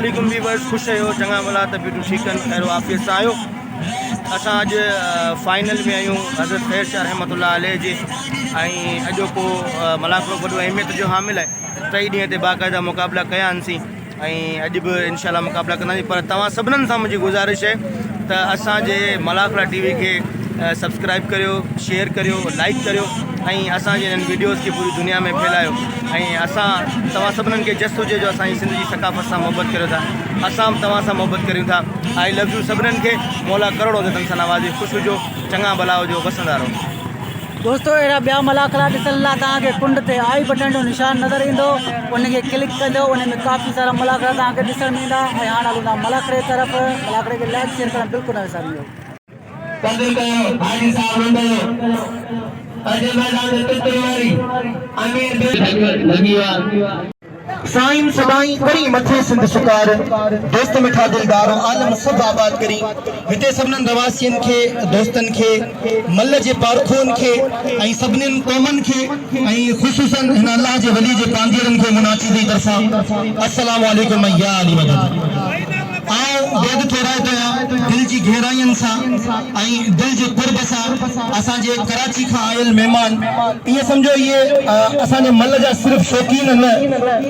वालेकुम वीवर्स, खुश रहो, चंगा भला तबीयतूं ठीकन, खैर आफ़ियत सां आहियो। असां अॼु फाइनल में आहियूं हज़रत ख़ैर शाह रहमतुल्लाह अलैह जे, ऐं अॼोको मलाखरो वॾो अहमियत जो हामिल आहे। 3 ॾींहं ते बाक़ाइदा मुक़ाबला कयासीं ऐं अॼु बि इंशाल्लाह मुक़ाबला कंदासीं। पर तव्हां सभिनीनि सां मुंहिंजी गुज़ारिश आहे त असांजे मलाखरा टीवी खे सब्सक्राइब करियो, शेयर करियो, लाइक करियो ऐं असांजे हिननि वीडियोज़ खे पूरी दुनिया में फैलायो। ऐं असां तव्हां सभिनीनि खे जस हुजे जो असांजी सिंध जी सकाफ़त सां मोहबत करियो था, असां बि तव्हां सां मोहबत करियूं था। आई लव यू सभिनीनि खे, मौला करोड़ों दफ़न सां नवाज़े, ख़ुशि हुजो, चङा भला हुजो, वसंदा रहो। दोस्तों अड़ा ॿिया मलाखरा ॾिसण लाइ तव्हांखे कुंड ते आई बटन जो निशान नज़र ईंदो, उनखे क्लिक कंदो, उन में काफ़ी सारा मलाखरा तव्हांखे ॾिसण में ईंदा। ऐं हाणे हलूं मलाखरे तरफ़। मलाखरे खे लाइक शेयर करणु बिल्कुलु न विसारिजो। साईं सदाई करी मथे सिंध सुकार, दोस्त मिठा दिलदार आलम सब आबाद करी। हिते सभिनीनि रवासियन के, दोस्तन के, मल जे पारखोन के ऐं सभिनीनि क़ौमन के ऐं ख़ुसूसन हिन अल्लाह जे वली जे पांजीरन के मुनाची दी तरफा अस्सलाम वालेकुम या अली मदद। आओ बेद थोड़ा तो दिल जी गहराइयन सा ऐं दिल जे कुर्ब सा असां जे कराची का आयल मेहमान, ये समझो ये असां जे मल जा सिर्फ शौकीन न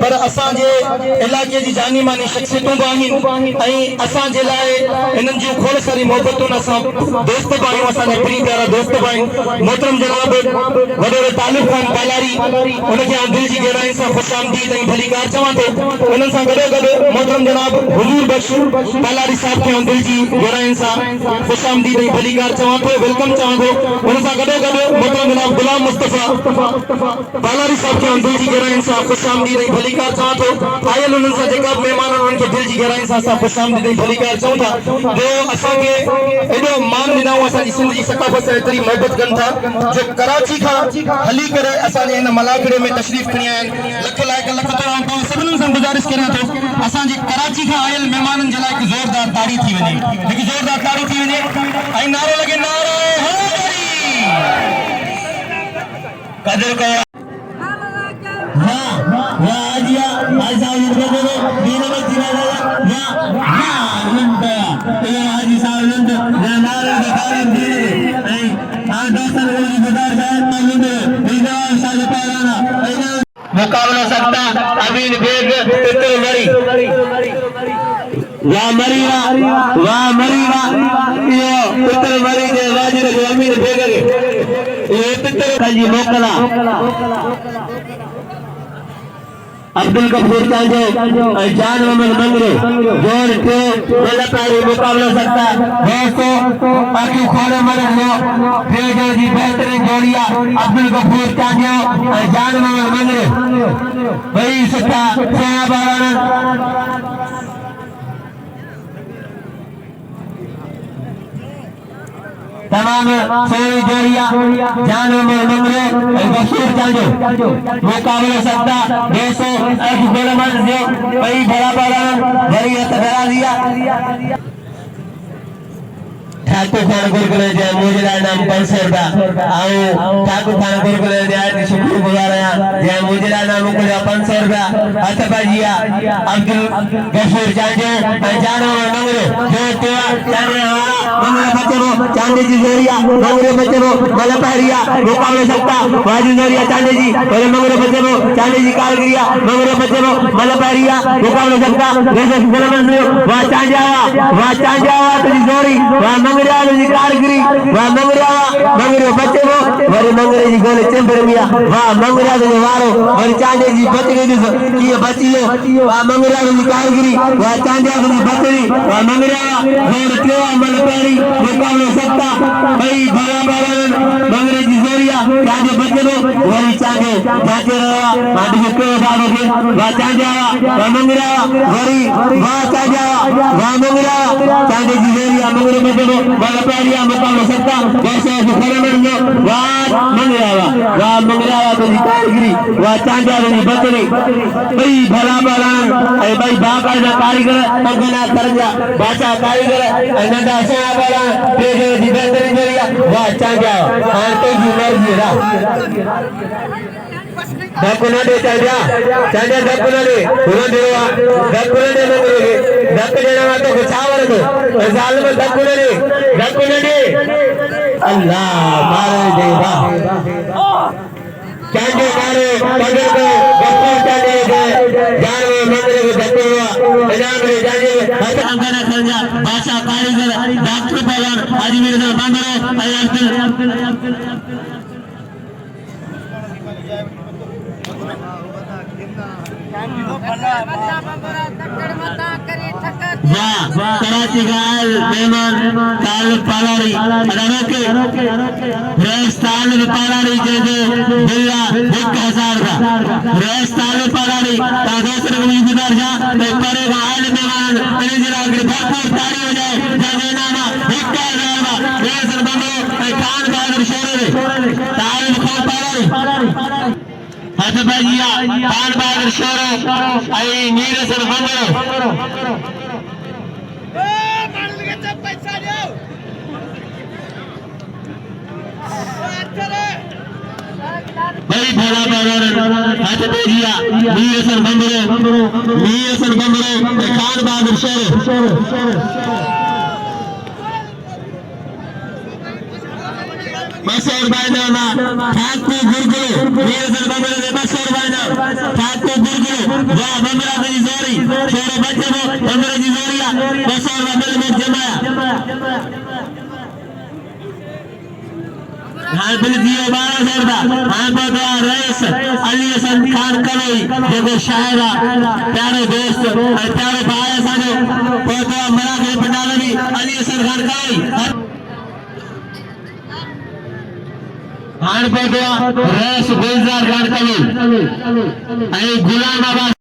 पर असां जे इलाके जी जानी मानी शख्सियतूं भी आहिनि ऐं असां जे लाइ इन्हनि जूं खोड़ सारी मोहबतूं असां दोस्त भी आहियूं, असां जे प्री प्यारा दोस्त भी आहिनि। मोहतरम जनाब वॾो तालिब खान पहलारी, उनखे आउं दिल जी गहराई सां ख़ुश आमदीद ऐं भलीकार चवां थो। उन्हनि सां गॾोगॾु मोहतरम जनाब हुजूर बख्श पहलारी साहब खे आउं दिल जी गहराई सां ख़ुश आमदीद ऐं भलीकार चवां थो, वेलकम चवां थो। उन सां गॾोगॾु मोहतरम जनाब गुलाम मुस्तफ़ा पहलारी साहब खे आउं दिल जी गहराई सां ख़ुश आमदीद ऐं भलीकार चवां थो। आयल उन्हनि सां जेका महिमान उन्हनि खे दिल जी गहराई सां असां ख़ुश आमदीद ऐं भलीकार चऊं था, जो असांखे एॾो मान ॾिनऊं, असांजी सिंध जी सकाफ़त सां एतिरी मोहबत कनि था जो कराची खां हली करे असांजे हिन मलाखरे में तशरीफ़ खणी आया आहिनि। लख लाइक लख तव्हां सभिनीनि सां गुज़ारिश करियां थो असांजे कराची खां आयल महिमाननि जे लाइ हिकु ज़ोरदार ताड़ी थी वञे, हिकु ज़ोरदार ताड़ी थी वञे ऐं नारो लॻे नारो कदर कयो। मुकाबला सकता अमीन बेग तितर मरी वाह मरी वाह मरी यो तितर मरी जे वाजिर जो अमीन बेग ये तितर जी मोकला अब्दुल गफूर चांजो जान मोहम्मद मंगरे जोर के मलकारी मुकाबला सकता दोस्तों बाकी खोले मरे लो भेजो जी बेहतरीन जोड़िया अब्दुल गफूर चांजो जान मोहम्मद मंगरे भाई सुठा छया बारान तमाम सोनी जोड़िया जान में मंगरे बशीर चांजो मुकाबला सकता 200 एक गोलमन जो भाई बड़ा बड़ा भरी तगड़ा दिया। ठाकुर खान गुरकुल जे मुजरा नाम 500 रुपया आओ ठाकुर खान गुरकुल जे आज शुक्रगुजार आया जे मुजरा नाम को 500 रुपया हथ भाजिया अब्दुल गफूर चांजो जानो मंगरे जो तेरा चांदे मंगरे बचरो चांदे जी जोरिया मंगरे बचरो मलपहरिया मुकाबले सकता वाजी जोरिया चांदे जी और मंगरे बचरो चांदे जी कारगिरिया मंगरे बचरो मलपहरिया मुकाबले सकता जैसे गलमन वा चांजा तुझी जोड़ी वा मंगरे जी कारगिरी वा मंगरे बचरो वरी मंगरे जी गोले चंबर मिया वा मंगरे जो वारो वरी चांदे जी बचरी की बचियो वा मंगरे जी कारगिरी वा चांदे जी बचरी वा मंगरे और त्यो मलपहरी मुकाबले सकता भाई बराबर मंगरे जी जोरिया चांदे बचरो वरी चांदे जाते रहा माटी को बाबू के वा चांदे वा मंगरे वरी वा चांदे वा मंगरे चांदे जी जोरिया मंगरे बचरो मलपहरिया मुकाबले सकता जैसे खरमन वा मंगरे तो कारगिरी वा चांदे जी बचरी भाई बराबर ए भाई बाकायदा कारीगर तगना करजा भाषा कारीगर नंदा सोया वाला पेजे जी बेहतरीन जोरिया वा चांदे हां तो जी मर्जी रा धक्कुना दे चाचा धक्कुना दे उन्हें देवा धक्कुना दे मंगलोगे धक्क देना तो कुछावर को साल में धक्कुना दे अल्लाह मारे देवा चांदे मारे पगड़ को गप्पू चांदे के जान में मंगलोगे को धक्को हुआ इनाम रे चांदे अंगना खर्जा बादशाह कारीगर डॉक्टर पहलवान हाजी मीर साहब बांधरो अयाज वाह कराची गाल मेहमान ताल पालारी अदारों के रेस ताल पालारी जैसे बिल्ला 1000 का रेस ताल पालारी तादोस रंगी गुजार जा परे गाल मेहमान अरे जरा के भरपूर ताली हो जाए जैसे नामा 1000 का रेस बंदो कान बादर शोरे ताल खो पालारी हाथ बाजिया कान बादर शोरे आई नीर सर बंदो बड़ी भला बाजार हाथ बेजिया मीर सर बंबरो खान बहादुर शेर मशहूर बायना ठाकू गुरगुरु मीर सर बंबरो ने मशहूर बायना ठाकू गुरगुरु वाह बंबरा की जोरी शेर बच्चे को बंबरा की जोरिया मशहूर बंबरे में जमाया हाँ बिल्कुल 1200 का हाँ तो रईस अली हसन खान कलोई देखो शायरा प्यारे दोस्त प्यारे भाई सानो पोता मलाखरे पंडालवी अली हसन खान कलोई हाँ पोता रईस गुलजार खान कलोई अरे गुलाम आबाद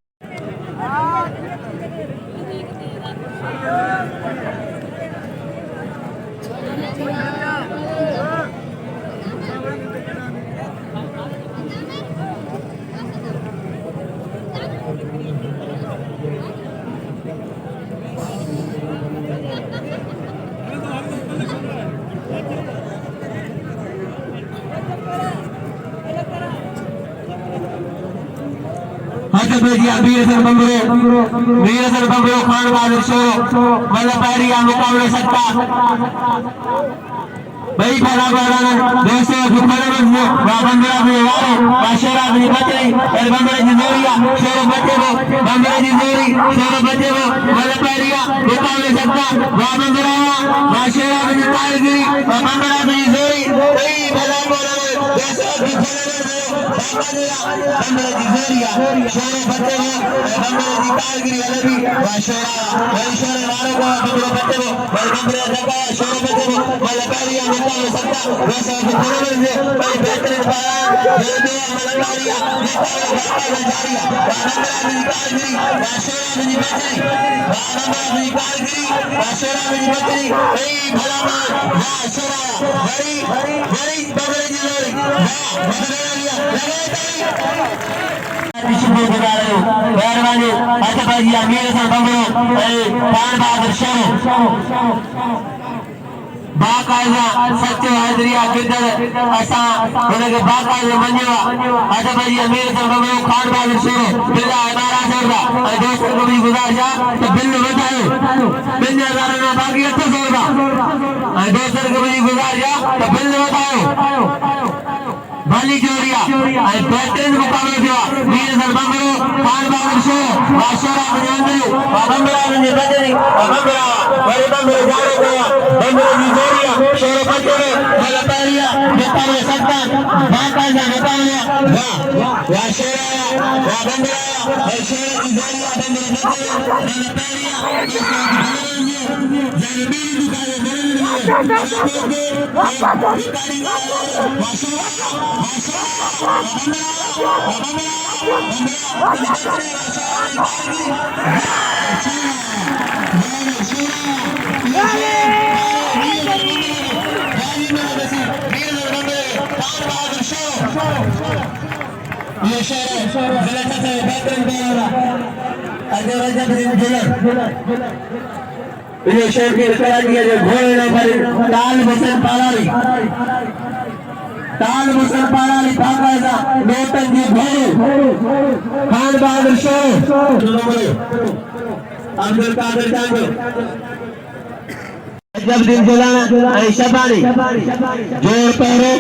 मीर सर बंबरो खान बहादुर शोरो मलहकरा मुकाबले सत्ता भाई पहला बालाना दोस्तों दुकान में बंबरा में वाले बादशाह में बच्चे और बंबरा की जोरिया शोरो बच्चे को बंबरा की जोरी शोरो बच्चे को मलहकरा मुकाबले सत्ता बंबरा बादशाह में कारीगरी बंबरा की जोरी भाई पहला बालाना दोस्तों बंबरा की जोरिया शोरो बच्चे को बंबरा की कारीगरी अलवी बादशाह भाई शोरो वाले को बंबरा बच्चे को बंबरा जगह शोरो बच्चे को मलहकरा सकता वैसा कि पूरे में भाई बेहतरीन पाया ये दो मलहकरा जारिया बाबरा में कारीगरी बादशाह में बचरी बाबरा में कारीगरी बादशाह में बचरी भाई भला मान बादशाह बड़ी बबरे की जोड़ी बदला लिया लगाए शुभ गुजार रहे हो मेहरबानी अच्छा भाई मीर सर बंबरो खान बहादुर शेर बाकायदा सच्चे हैदरिया किधर ऐसा उनके बाकायदा मनिया अच्छा भाई अमीर सर बंबरो खान बहादुर शेर बिल्ला हमारा सरदा दोस्तों को भी गुजारिश तो बिल बताओ बिल हजार ना बाकी 800 का दोस्तों को भी गुजारिश तो बिल बताओ बाली जोरिया बेहतरीन मुकाबले हुआ मीर सर बंबरो खान बहादुर शेर बादशाह में अंदर बंबरा में बजरी बंबरा बड़े बंबरे जाने को बंबरे की जोरिया शोरो बच्चे में मलहकरा मुकाबले सत्ता बाकायदा मुकाबले वाह शेरा वाह बंबरा शेर की जोरिया बंबरे बच्चे ये शेर जिला से बेहतरीन बोला अजय रजब ये शेर की करा दिया जो घोड़े न पर ताल बसन पालारी ताल मुसल पाराली बाकायदा नोटन जी भेल खान बहादुर शो अब्दुल कादिर जांगो जब दिल जलाना आई शबानी जोर पैरो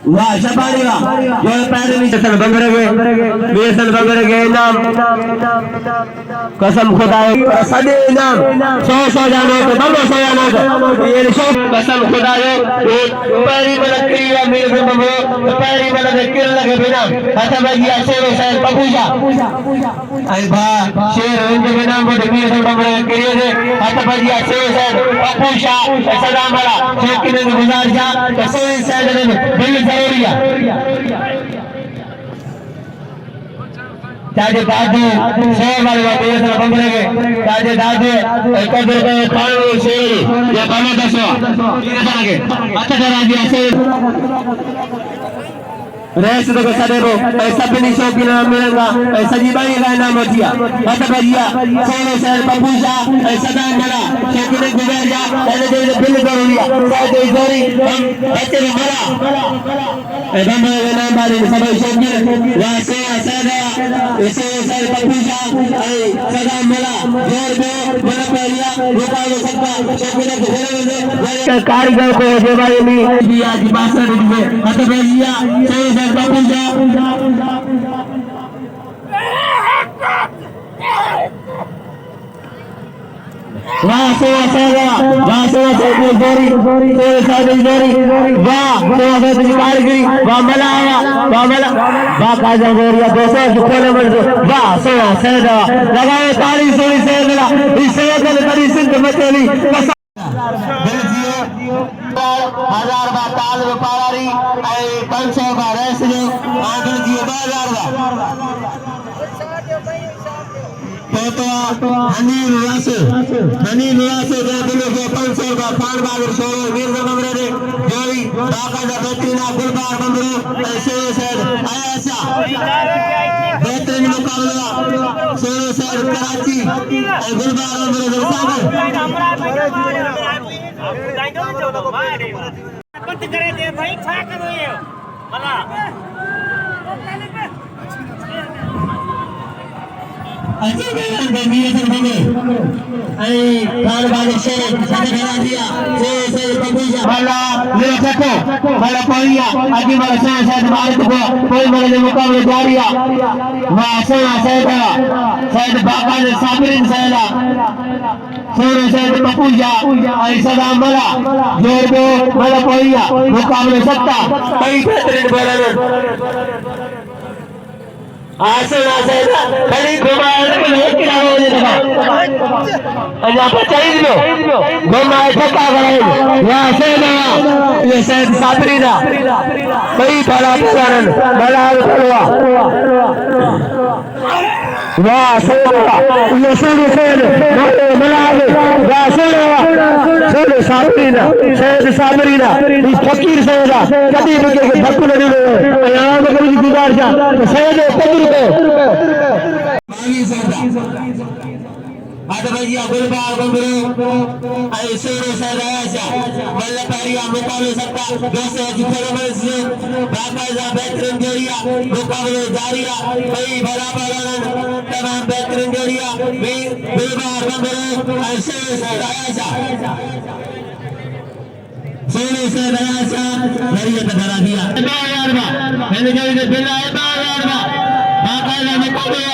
वाह शबानी वाह जोर पैरो नीचे सन बंगरे के सन बंगरे के इनाम कसम खुदा सदे इनाम 100 जानो तो 200 जानो तो ये कसम खुदा पैरी मलखरी या मेरे से बंबो पैरी मलख किल लगे बिना हता भैया शेर हुसैन पपूजा आई भा शेर उनके बिना बोले मेरे से बंबो करिए से हता भैया शेर हुसैन पपूजा सदा मला शेर ने गुजार जा तो शेर हुसैन ने दिल जरूरी है ताजे दादू शेर वाले मेरे से बंबो के ताजे दादू कदर के पानी शेर या बालो दसो ये आगे अच्छा करा दिया शेर रेस तो सदेरो ऐसा भी नहीं शौकीन मिलेगा ऐसा जीवानी का नाम होतिया हता भैया सोने से पपूजा ऐसा दान मरा शौकीन गुजर जा ऐसे दे बिल कर लिया साथ जोरी बच्चे भी मरा एकदम नाम वाले सब शौकीन वासे सदा ऐसे सर पपूजा ऐ सदा मरा जोर दो बना पहलिया रुका हो सकता शौकीन गुजर कारीगर को जेवाई में दिया की भाषा में हता भैया सोने पपूजा वाह कारीगरी वाह मला वाह मला वाह काजा गोरिया दोस्तों दुखोले मर्द वाह सोना सैदा लगाए ताली सोनी सैदा इस सैदा करी सिंध मचली हजार बा ताल पारारी आई 500 बा रेस जो आदर जी 2000 तो हनी निवास जो दिलो के 500 बा पान बागर शोर वीर बमरे रे जोई बाकायदा बेहतरीन गुलबहर बमरो ऐसे सर आयाज बेहतरीन मुकाबला शेर सर कराची गुलबहर बमरो बंद करे दे भाई छा करो ये भला अच्छे गंभीर से बने आई खान वाले से सदे बना दिया से पपूजा भला ले सको भला कोइया अजी वाला से भारत को कोई मेरे मुकाबले जारिया वाह सोना सैद बाबा ने साबरिन सैदा सोने से पपूजा आई सदा मला जोर दो भला कोइया मुकाबले सत्ता कई बेहतरीन बॉलर आसन आसेदा खली घुमाए के एक किनारे हो जाएगा अजा बचाई लो घुमाए ठका करे यहां से ना ये सैद साबरीना कई बड़ा कारण बड़ा करवा वाह सोना ये सोने से मलावे वाह सोना साबरीना सैद साबरीना इस फकीर सैदा कभी मुझे धक्का नहीं दे यहां में कभी गुजार जा सैद आता भैया गुलबहर बमरो ऐसे सदाया मल्लखरिया मुकाबले सकता दोस्तों जितने मर्जी बाकायदा बेहतरीन जोड़िया मुकाबले जारिया कई बराबर तमाम बेहतरीन जोड़िया गुलबहर बमरो ऐसे सदाया सोने से दयाशा भरिया करा दिया 2000 बा मैंने कहा बिल्ला 2000 बा बाकायदा मुकाबला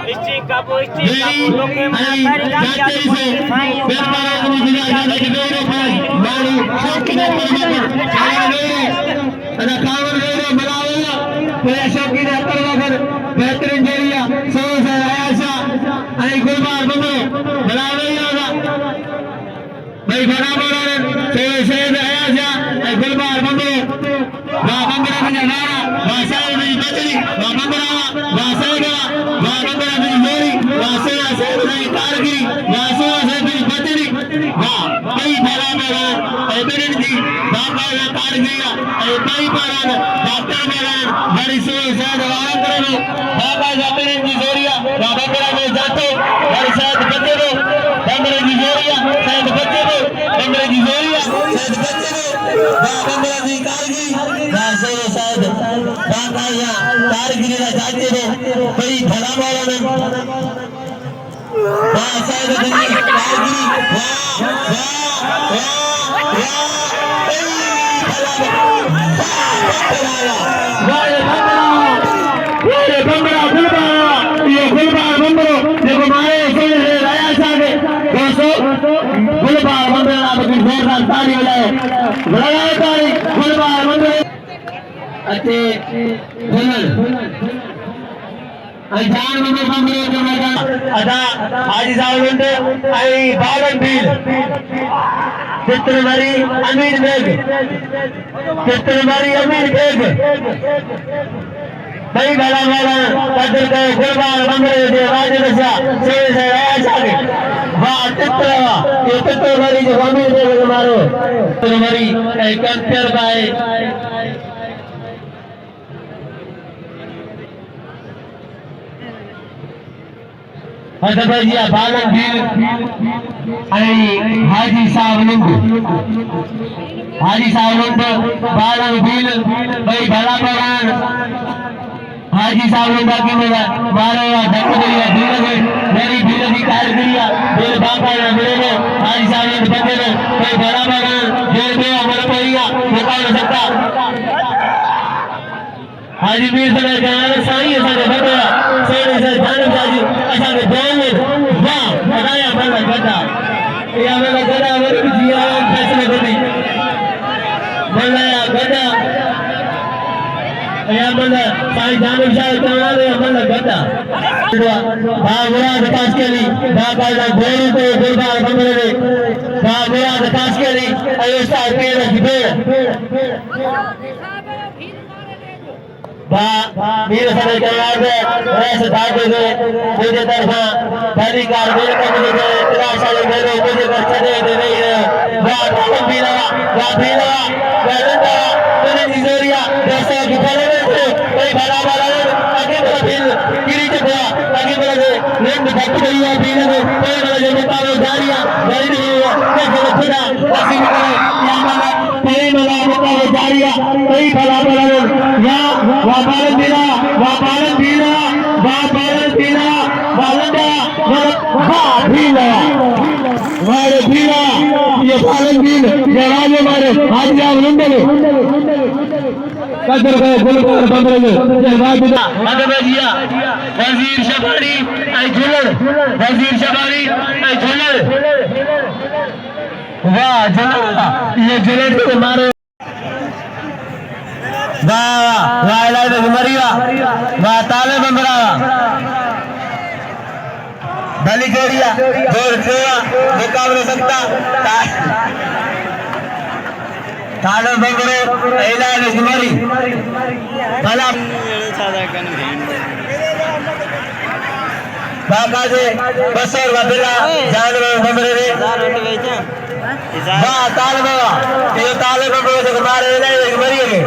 स्टिक का लोग के मारी जाते से फिर मारा को गुजार के मेरे भाई मारू शौकीन अरे कावर रे बनावेला पूरा शौकीन कर बेहतरीन जरिया सो से आयासा आई गुलबहर बमरो बनावेला भाई बराबर से आयासा आई गुलबहर बमरो वा बमरो का नारा वा साल में बदली वा बमरो वा साल वा बमरो की जोड़ी वा से कारगिरी वा से बदली वा कई बराबर है बेरन जी बाबा का कारगिरी है कई बराबर डॉक्टर बराबर बड़ी से वाला करो बाबा का बेरन जी जोड़िया वा बमरो में जातो बड़ी साथ बदलो बमरो की बंबरे की जोड़िया बंबरा की कारगी राशे शायद बाकाया कारगिरी ना जाते रे बड़ी भला वाला ने वाह शायद दुनिया कारगिरी वाह ये बंबरा गुलबहर ये गुलबहर बंबरो देखो मारे सोने से आया सागे दोस्तों गुलबहर बंबरा आप की जोरदार ताली बजाओ बजाओ ताली गुलबहर बंबरो अच्छे गुलर जान बंबरो जो मैदान अदा हाजी साहब ने आई बालन भील चित्रमरी अमीर बेग चित्रमरी अमीर बेग भाई भला भला कदर के गुलबहर बंबरे दे राजदशा से आया सागे वाह चित्र ये चित्रमरी जो अमीर बेग मारो चित्रमरी कंचर बाय भैया बालन भील हाजी साहब बालन भील भाई भला भगवान हाजी साहब बाकी मेरा मारो धक्क दिया भील मेरी भील की कार दिया मेरे बापा ने मिले ने हाजी साहब ने बंदे ने भाई भला भगवान जेल में हमारा परिया होता नहीं सकता हाजी मीर से कहना साईं ऐसा बंदा सोने से जानब जाजी ऐसा के जान वाह बताया बंदा गदा ये हमारा गदा मेरे जिया फैसले कर दी बंदा गदा या बंदा साईं जानब जाजी कहना ले बंदा गदा बाबरा विकास के लिए बाबा का गोरू को गुलबहर बंबरे बाबरा विकास के लिए आयुष का पेड़ की पेड़ वीर समय के याद है ऐसे धागे से मुझे तरफा पहली कार मेरे को मुझे तिराशाली मेरे मुझे कर चले दे रही है वाह भी लगा लंदा मैंने निजोरिया जैसा कि पहले में से कोई भला भला आगे बढ़ा फिर गिरी चुका आगे बढ़ा से लेंड भक्त गई है फिर कोई बड़ा जो मुकाबला जारिया जारी नहीं हुआ कैसे खुदा ऐसी करो या माना कोई बड़ा मुकाबला जारिया कोई भला भला या बालन भीला ये बालन भील जवाने मारे हाजी आप लुंडले कदर को गुलबहर बंबरे में जवाब दिया भजिया वजीर शबारी आई झुलर वजीर शबारी आई झुलर वाह झुलर ये झुलर को मारे वाह वाह लाइट मरिया वाह ताले बंबरा भली जोड़िया जोर जोड़ा मुकाबले सकता ताले बंबरे इलाज मरी भला बाबा जे बसर वबला जान बंबरे रे वाह ताले बाबा ये ताले बंबरे से मारे इलाज मरी है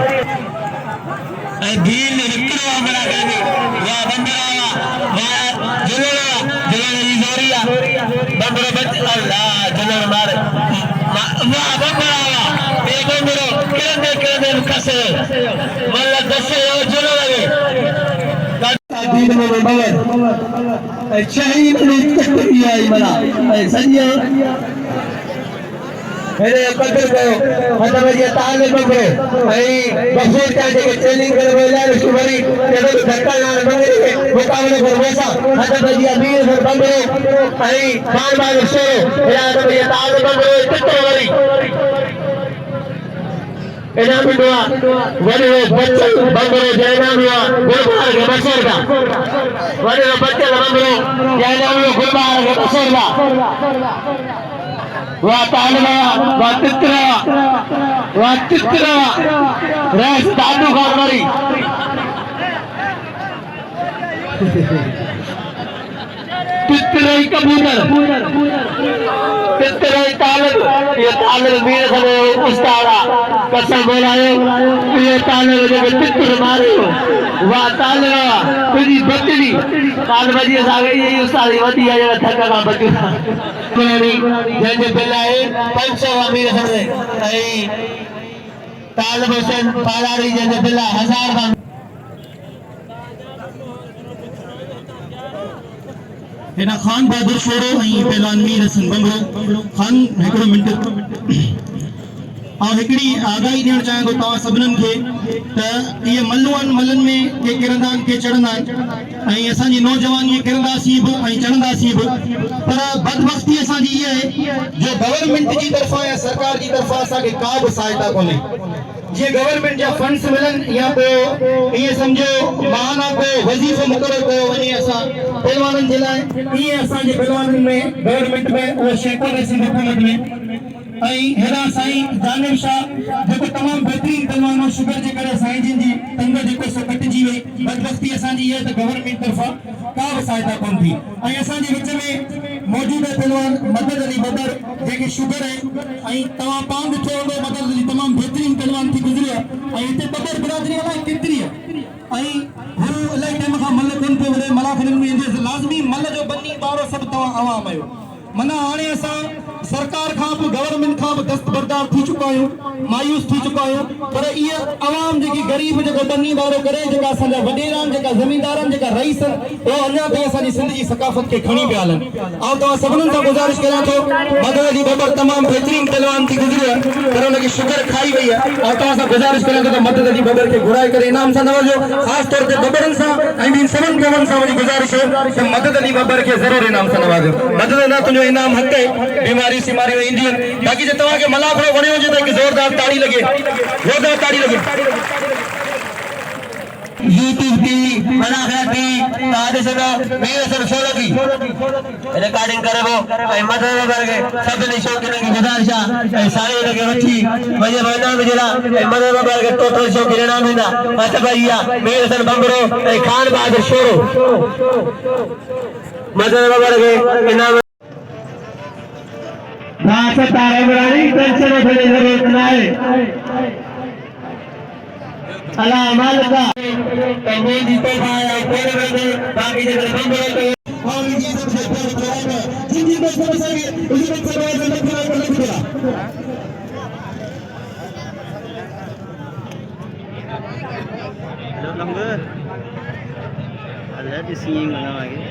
भील विक्रो बड़ा गाने वाह बंबरा वाह जुलरा जोरिया बंबरा बच अल्लाह जुलर मारे वाह बंबरा ये बंबरो केंद्र कसे वल्ला दसे जुलर लगे दीन में मगर चाहिए नहीं तकरिया मना सजिया मेरे कदर कयो मतलब ये ताले बंबरे भाई बफूर का जे ट्रेनिंग करे बोला सुबरी जब धक्का ना बंबरे के मुकाबले पर वैसा मतलब ये अमीर पर बंबरे भाई बार शो यार ये ताले बंबरे कितने बड़ी इनाम हुआ वने बच्चे बंबरे जयनाम हुआ गुलबहर के बसर का वने बच्चे बंबरे जयनाम हुआ गुलबहर के बसर का वाह तालवा वाह चित्रा रेस दादू खान मरी पितराई कबूतर पितराई तालब ये तालब मीर सने उस्तादा कसम बोलायो ये तालब जो पितर मारे वाह तालब तुझी बचड़ी काल बजी आ गई ये उस्तादी वती है थका का बचू जंहिंजे बिलाए 500 मीर सने ऐं तालब हुसैन पालारी जंहिंजे बिला 1000 खां हेना खान बहादुर शोरो पहलवान मीर हसन बंबरो खान हिकिड़ो मिंट हिकिड़ी आगाही ॾियणु चाहियां थो तव्हां सभिनीनि खे त इहे मल्लू आहिनि मल्लनि में के किरंदा आहिनि के चढ़ंदा आहिनि ऐं असांजी नौजवान इहे किरंदासीं बि ऐं चढ़ंदासीं बि पर बदबख्ती असांजी इहा आहे जो गवर्नमेंट जी तरफ़ां या सरकार जी तरफ़ां असांखे का बि सहायता कोन्हे जीअं गवर्नमेंट जा फंड्स मिलनि या पोइ ईअं सम्झो महाना को वज़ीफ़ो मुक़ररु कयो वञे असां पहलवाननि जे लाइ ईअं असांजे पहलवाननि में गवर्नमेंट में उहो शइ कोन्हे सिंध हुकूमत में हेरा साईं जानिब शाह जेको तमामु बहितरीन पहलवान हो शुगर जे करे साईं जिन जी टंग जेको सो कटिजी वई बदबख्ती असांजी इहा त गवर्नमेंट तरफ़ां का बि सहायता कोन थी ऐं असांजे विच में मौजूद आहे पहलवान मदद अली बबर जेके शुगर आहे ऐं तव्हां पाण ॾिठो हूंदो मदद अली तमामु बहितरीन पहलवान थी गुज़रियो आहे ऐं हिते बबर बिरादरी अलाए केतिरी आहे ऐं हू इलाही टाइम खां मल कोन पियो वञे मलाखरनि में ईंदे लाज़मी मल जो बनी ॿारो सभु तव्हां आवाम आहियो मना हाणे असां सरकार खां बि गवर्नमेंट खां बि दस्तबरदार थी चुका आहियूं मायूस थी चुका आहियूं पर इहा आवाम जेकी ग़रीब जेको बनी वारो करे जेका असांजा वॾेरा आहिनि जेका ज़मींदार आहिनि जेका रईस आहिनि उहो अञा ताईं असांजी सिंध जी सकाफ़त खे खणी पिया हलनि ऐं तव्हां सभिनीनि सां गुज़ारिश करियां थो मदर जी बबर तमामु बहितरीन पहलवान थी गुज़री आहे पर हुनखे शुगर खाई वई आहे ऐं तव्हां सां गुज़ारिश करियां थो त मदर जी बबर खे घुराए करे इनाम सां नवाज़ो ख़ासि तौर ते बबरनि सां ऐं ॿियनि सभिनी पहलवाननि सां वञी गुज़ारिश हो त मदद जी बबर खे ज़रूरु इनाम सां नवाज़ो मदद न तुंहिंजो इनाम हक़ आहे बीमारी सीमारियूं ईंदियूं आहिनि बाक़ी जो तव्हांखे मलाखरो वणियो हुजे त हिकु ज़ोरदार ताड़ी लॻे ज़ोरदार ताड़ी लॻे यूट्यूब टीवी मलाखरा टीवी तादे से मीर सर सोलो की रिकॉर्डिंग करे वो ऐं मदद करके सभिनी शौक़ीननि खे गुज़ारिश आहे ऐं साईं लगे वठी वञे मैदान में जला ऐं मदद करके टोटल शौक़ीन इनाम ॾींदा हथ भई आहे मीर सर बंबरो ऐं खान बहादुर शोरो मदद करके इनाम तारे बरानी टेंशन वठण जी ज़रूरत न आहे अला मालिका तबे जी तो भाई कोने में बाकी जे बंबरो तो और जी सबसे बड़ी खराब है जिंदगी में सब सही उसी में सब है न खराब कर दिया हेलो लंगर अल्लाह दी सीइंग ना आगे